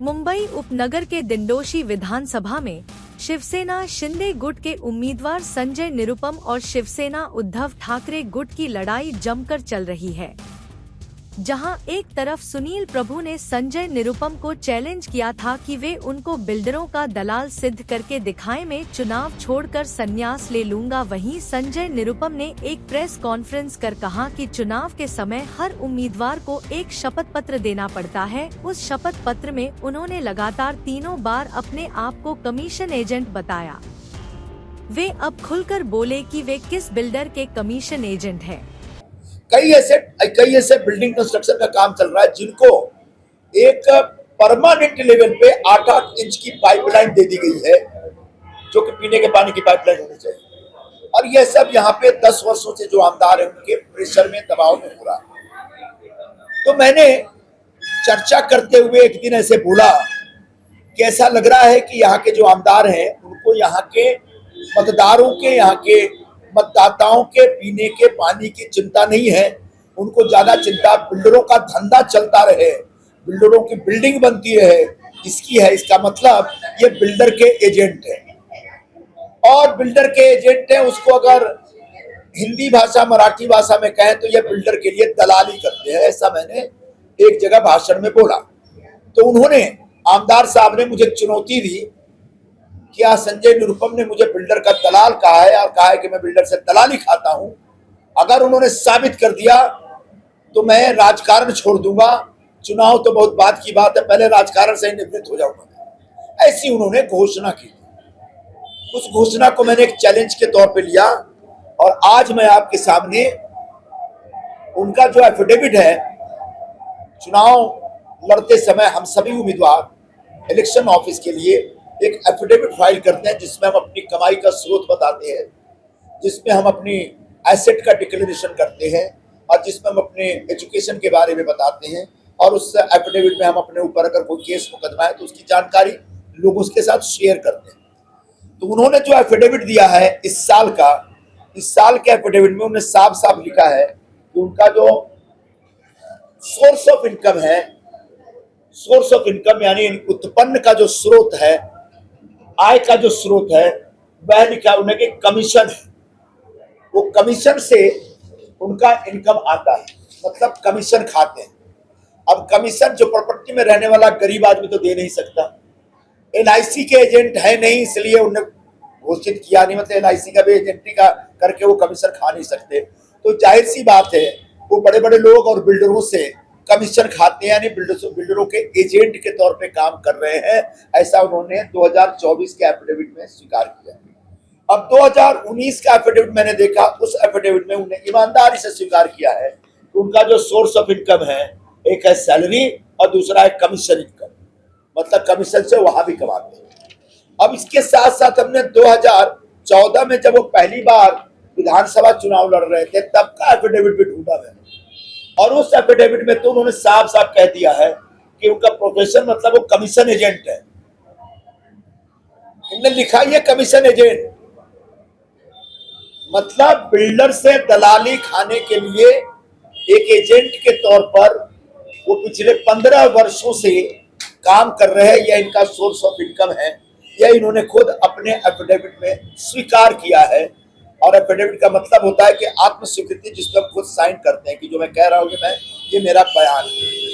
मुंबई उपनगर के दिंडोशी विधानसभा में शिवसेना शिंदे गुट के उम्मीदवार संजय निरुपम और शिवसेना उद्धव ठाकरे गुट की लड़ाई जमकर चल रही है। जहां एक तरफ सुनील प्रभु ने संजय निरुपम को चैलेंज किया था कि वे उनको बिल्डरों का दलाल सिद्ध करके दिखाएं, मैं चुनाव छोड़कर संन्यास ले लूंगा। वहीं संजय निरुपम ने एक प्रेस कॉन्फ्रेंस कर कहा कि चुनाव के समय हर उम्मीदवार को एक शपथ पत्र देना पड़ता है। उस शपथ पत्र में उन्होंने लगातार 3 बार अपने आप को कमीशन एजेंट बताया। वे अब खुलकर बोले कि वे किस बिल्डर के कमीशन एजेंट हैं। कई ऐसे बिल्डिंग कंस्ट्रक्शन का काम चल रहा है जिनको एक परमानेंट लेवल पे 8-8 इंच की पाइपलाइन दे दी गई है, जो कि पीने के पानी की पाइपलाइन होनी चाहिए। और ये सब यहाँ पे 10 वर्षों से जो आमदार है उनके प्रेशर में, दबाव में हो रहा है। तो मैंने चर्चा करते हुए एक दिन ऐसे बोला कि ऐसा लग रहा है कि यहाँ के जो आमदार हैं उनको यहाँ के मतदारों के, यहाँ के मतदाताओं के पीने के पानी की चिंता नहीं है। उनको ज्यादा चिंता बिल्डरों का धंधा चलता रहे, बिल्डरों की बिल्डिंग बनती रहे, इसकी है। इसका मतलब ये बिल्डर के एजेंट है, और बिल्डर के एजेंट है उसको अगर हिंदी भाषा, मराठी भाषा में कहें तो ये बिल्डर के लिए दलाली करते हैं। ऐसा मैंने एक जगह भाषण में बोला। तो उन्होंने, आमदार साहब ने मुझे चुनौती दी, क्या संजय निरुपम ने मुझे बिल्डर का दलाल कहा है और कहा है कि मैं बिल्डर से दलाली खाता हूं। अगर उन्होंने साबित कर दिया तो मैं राजकारण छोड़ दूंगा। चुनाव तो बहुत बाद की बात है, पहले राजकारण से ही निवृत्त हो जाऊंगा। ऐसी उन्होंने घोषणा की। उस घोषणा को मैंने एक चैलेंज के तौर पे लिया, और आज मैं आपके सामने उनका जो एफिडेविट है, चुनाव लड़ते समय हम सभी उम्मीदवार इलेक्शन ऑफिस के लिए एक एफिडेविट फाइल करते हैं, जिसमें हम अपनी कमाई का स्रोत बताते हैं, जिसमें हम अपनी एसेट का डिक्लेरेशन करते हैं, और जिसमें हम अपने एजुकेशन के बारे में बताते हैं। और उस एफिडेविट में हम अपने ऊपर अगर कोई केस मुकदमा है तो उसकी जानकारी लोगों के साथ शेयर करते हैं। तो उन्होंने जो एफिडेविट दिया है इस साल के एफिडेविट में उन्होंने साफ साफ लिखा है कि उनका जो सोर्स ऑफ इनकम है, सोर्स ऑफ इनकम यानी उत्पन्न का जो स्रोत है, आय का जो स्रोत है, वह लिखा उन्हें कि कमीशन है। वो कमीशन से उनका इनकम आता है, मतलब कमीशन खाते हैं। अब कमीशन जो प्रॉपर्टी में रहने वाला गरीब आदमी तो दे नहीं सकता। LIC के एजेंट है नहीं, इसलिए उन्हें घोषित किया नहीं, मतलब LIC का भी एजेंटी का करके वो कमीशन खा नहीं सकते। तो जाहिर सी बात है वो बड़े बड़े लोग और बिल्डरों से कमीशन खाते हैं, यानी बिल्डरों के एजेंट के तौर पे काम कर रहे हैं। ऐसा उन्होंने 2024 के एफिडेविट में स्वीकार किया। अब 2019 का एफिडेविट मैंने देखा, उस एफिडेविट में उन्हें ईमानदारी से स्वीकार किया है कि उनका जो सोर्स ऑफ इनकम है, एक है सैलरी और दूसरा है कमीशन इनकम, मतलब कमीशन से वहां भी कमाते हैं। अब इसके साथ साथ हमने 2014 में जब वो पहली बार विधानसभा चुनाव लड़ रहे थे तब का एफिडेविट भी ढूंढा मैंने, और उस एफिडेविट में तो उन्होंने साफ साफ कह दिया है कि उनका प्रोफेशन, मतलब वो कमीशन एजेंट है। इन्होंने लिखा है कमीशन एजेंट, मतलब बिल्डर से दलाली खाने के लिए एक एजेंट के तौर पर वो पिछले 15 वर्षों से काम कर रहे हैं। यह इनका सोर्स ऑफ इनकम है, यह इन्होंने खुद अपने एफिडेविट में स्वीकार किया है। और एफिडेविट का मतलब होता है कि आत्म स्वीकृति, जिसमें हम खुद साइन करते हैं कि जो मैं कह रहा हूँ ये मेरा बयान है।